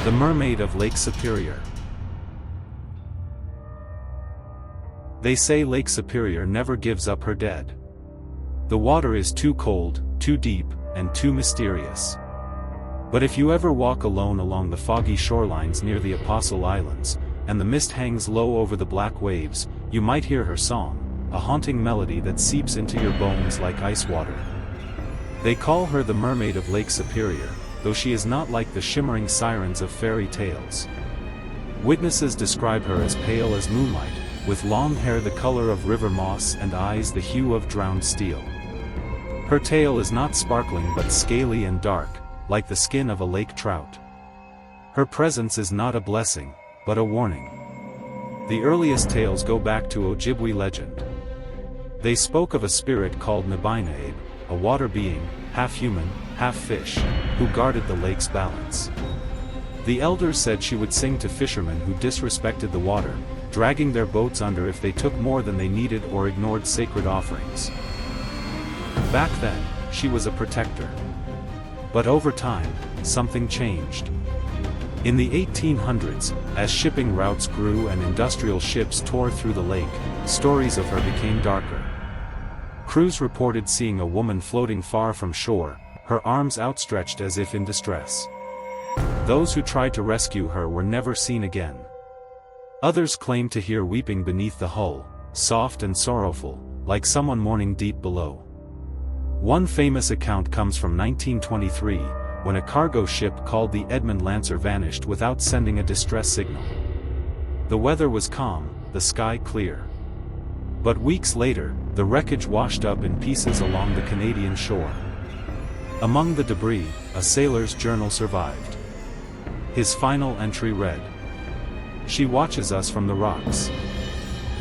The Mermaid of Lake Superior. They say Lake Superior never gives up her dead. The water is too cold, too deep, and too mysterious. But if you ever walk alone along the foggy shorelines near the Apostle Islands, and the mist hangs low over the black waves, you might hear her song, a haunting melody that seeps into your bones like ice water. They call her the Mermaid of Lake Superior, though she is not like the shimmering sirens of fairy tales. Witnesses describe her as pale as moonlight, with long hair the color of river moss and eyes the hue of drowned steel. Her tail is not sparkling but scaly and dark, like the skin of a lake trout. Her presence is not a blessing, but a warning. The earliest tales go back to Ojibwe legend. They spoke of a spirit called Nabainabe, a water being, half human, half fish, who guarded the lake's balance. The elders said she would sing to fishermen who disrespected the water, dragging their boats under if they took more than they needed or ignored sacred offerings. Back then, she was a protector. But over time, something changed. In the 1800s, as shipping routes grew and industrial ships tore through the lake, stories of her became darker. Crews reported seeing a woman floating far from shore, her arms outstretched as if in distress. Those who tried to rescue her were never seen again. Others claimed to hear weeping beneath the hull, soft and sorrowful, like someone mourning deep below. One famous account comes from 1923, when a cargo ship called the Edmund Lancer vanished without sending a distress signal. The weather was calm, the sky clear. But weeks later, the wreckage washed up in pieces along the Canadian shore. Among the debris, a sailor's journal survived. His final entry read, "She watches us from the rocks.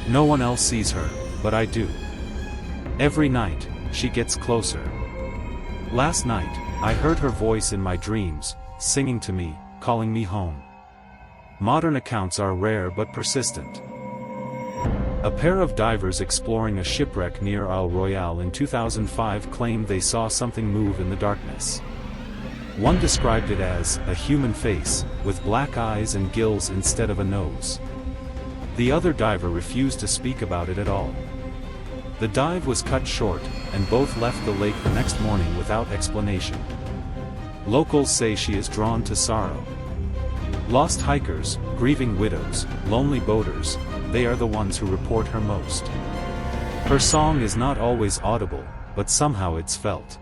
No one else sees her, but I do. Every night, she gets closer. Last night, I heard her voice in my dreams, singing to me, calling me home." Modern accounts are rare but persistent. A pair of divers exploring a shipwreck near Isle Royale in 2005 claimed they saw something move in the darkness. One described it as a human face, with black eyes and gills instead of a nose. The other diver refused to speak about it at all. The dive was cut short, and both left the lake the next morning without explanation. Locals say she is drawn to sorrow. Lost hikers, grieving widows, lonely boaters, they are the ones who report her most. Her song is not always audible, but somehow it's felt.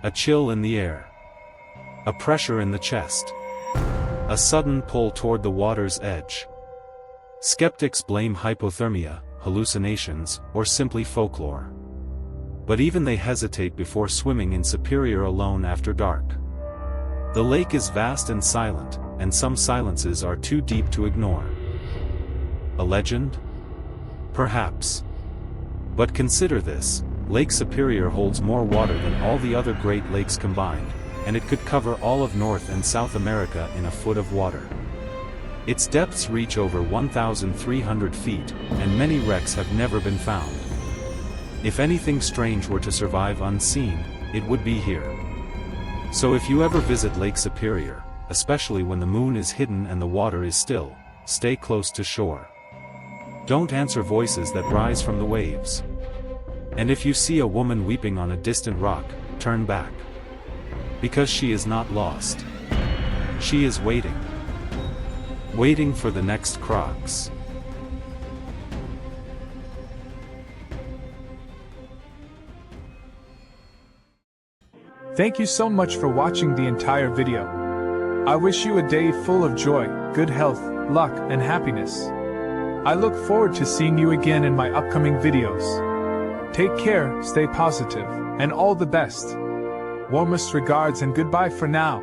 A chill in the air. A pressure in the chest. A sudden pull toward the water's edge. Skeptics blame hypothermia, hallucinations, or simply folklore. But even they hesitate before swimming in Superior alone after dark. The lake is vast and silent, and some silences are too deep to ignore. A legend? Perhaps. But consider this, Lake Superior holds more water than all the other Great Lakes combined, and it could cover all of North and South America in a foot of water. Its depths reach over 1,300 feet, and many wrecks have never been found. If anything strange were to survive unseen, it would be here. So if you ever visit Lake Superior, especially when the moon is hidden and the water is still, stay close to shore. Don't answer voices that rise from the waves. And if you see a woman weeping on a distant rock, turn back. Because she is not lost. She is waiting. Waiting for the next crocs. Thank you so much for watching the entire video. I wish you a day full of joy, good health, luck, and happiness. I look forward to seeing you again in my upcoming videos. Take care, stay positive, and all the best. Warmest regards and goodbye for now.